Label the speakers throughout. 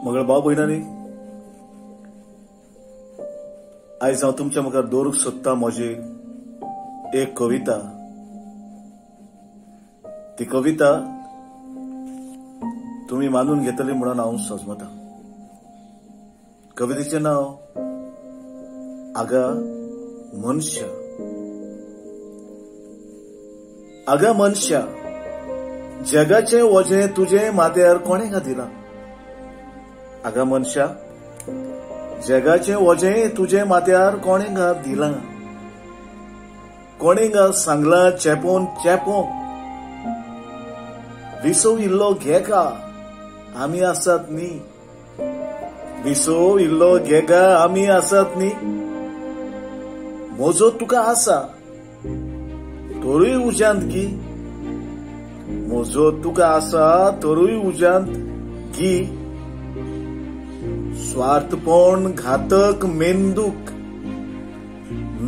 Speaker 1: मगळ भाव भयणांनी, आयज हांव तुमच्या मुखार दवरूंक सोदतां म्हजी एक कविता. ती कविता तुम्ही मानून घेतली म्हणून हांव सजमतां. कवितेचें नांव आगा मनशा. आगा मनशा, जगाचें वजें तुजे माथ्यार कोणें घातिलां? आगा मनशा, जगाचें वजें तुजे माथ्यार कोणें दिलां? कोणें सांगलां चेपोन चेपोंक? विसो इल्लो घेका आमी आसात न्ही. विसो इल्लो घेका आमी आसात न्ही. म्हजो तुका आसा तोरूय उज्यांत गी. म्हजो तुका आसा तोरूय उज्यांत गी. स्वार्थपण घातक मेंदूक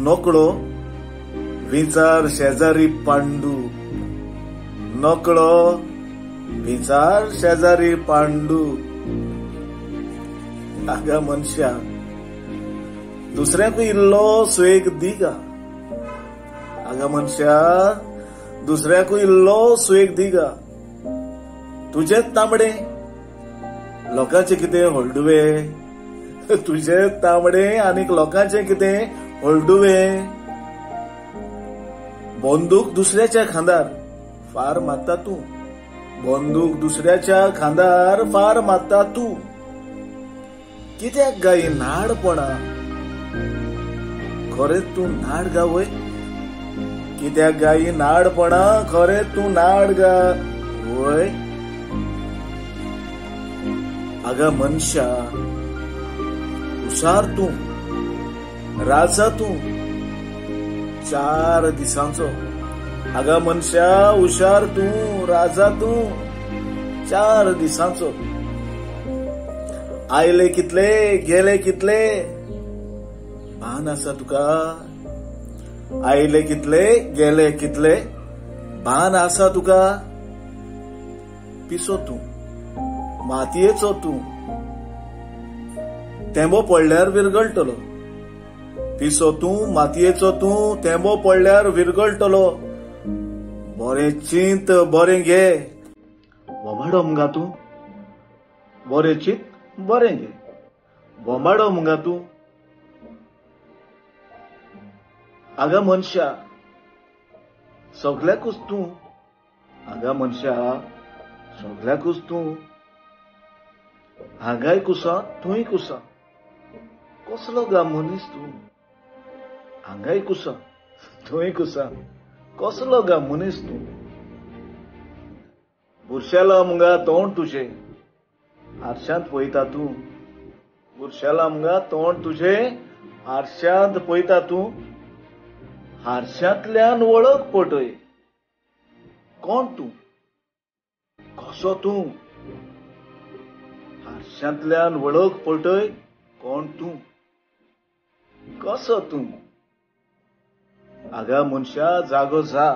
Speaker 1: नकळो विचार शेजारी पांडू. नकळो विचार शेजारी पांडू. आगा मनशा, दुसऱ्याकूय इल्लो स्वेग दिगा. आगा मनशा, दुसऱ्याकूय इल्लो स्वेग दिगा. तुजेच तांबडे लोकांचे कितें हळडुवे. तुजे तांबडे आनीक लोकांचे कितें हळडुवे. बंदूक दुसऱ्याच्या खांदार फार मारता तूं. बंदूक दुसऱ्याच्या खांदार फार मारता तूं. कित्याक गाई नाडपणा? खरेंच तूं नाड गा वय? कित्याक गाई नाडपणा? खरेंच तूं नाड गा वय? आगा मनशा, हुशार तूं, राजा तूं 4 दिसांचो. आगा मनशा, हुशार तूं, राजा तूं 4 दिसांचो. आयले कितले गेले कितले भान आसा तुका? आयले कितले गेले कितले भान आसा तुका? पिसो तूं, मातयेचो तूं, तेंबो पडल्यार विरगळटलो. पिसो तूं, मातयेचो तूं, तेंबो पडल्यार विरगळटलो. बरें चिंत, बरें घे. बोमाडो मुगा तूं. बरें चिंत, बरें घे. बोमाडो मुगा तूं. आगा मनशा, सगल्याकूच तूं. आगा मनशा, सगल्याकूच तूं. हांगाय कुसा, थूंय कुसा. कसलो गा मनीस तूं? हांगाय कुसा, थूंय कुसा. कसलो गा मनीस तूं? बुरशेला मुगा तोंड तुजें, आरशांत पळयता तूं. बुरशेला मुगा तोंड तुजें, आरशांत पळयता तूं. हारशांतल्यान वळख पटय. कोण तूं? कसो तूं? हारशांतल्यान वळख पटय. कोण तूं? कसो तूं? आगा मनशा, जागो जा.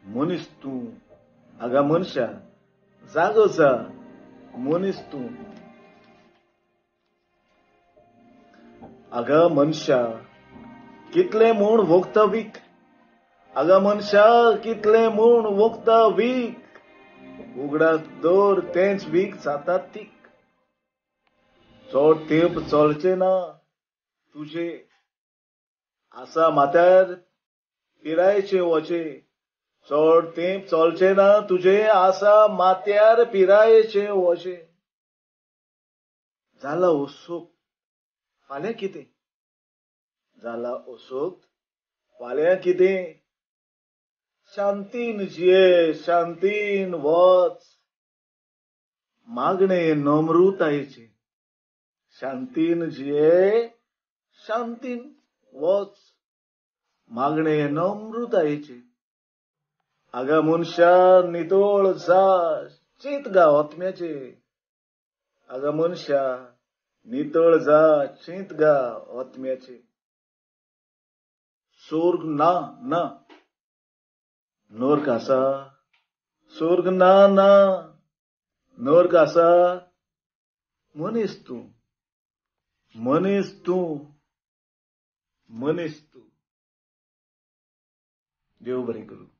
Speaker 1: मनीस तूं. आगा मनशा, जागो जा. मनीस तूं. आगा मनशा, कितले म्हूण वखता वीक. आगा मनशा, कितले म्हूण वखता वीक. उगडात दवर तेंच वीक जाता तीक. चड तेंप चलचें ना तुजे. आसा माथ्यार पिरायेचें वचें. चड तेंप चलचें ना तुजे. आसा माथ्यार पिरायेचें वचें. जाला ओसूक, फाल्यां कितें? जाला ओसूक, फाल्यां कितें? शांतीन जिये, शांतीन वच. मागणें नम्रतायेचें. शांतीन जिये, शांतीन वच. मागणें नम्रतायेचें. आगा मनशा, नितळ जा. चिंत गा ओतम्याचें. आगा मनशा, नितळ जा. चिंत गा ओतम्याचें. स्वर्ग ना ना, नर्क आसा. स्वर्ग ना ना, नर्क आसा. मनीस तूं मनीस तूं मनीस तूं. देव बरें करूं.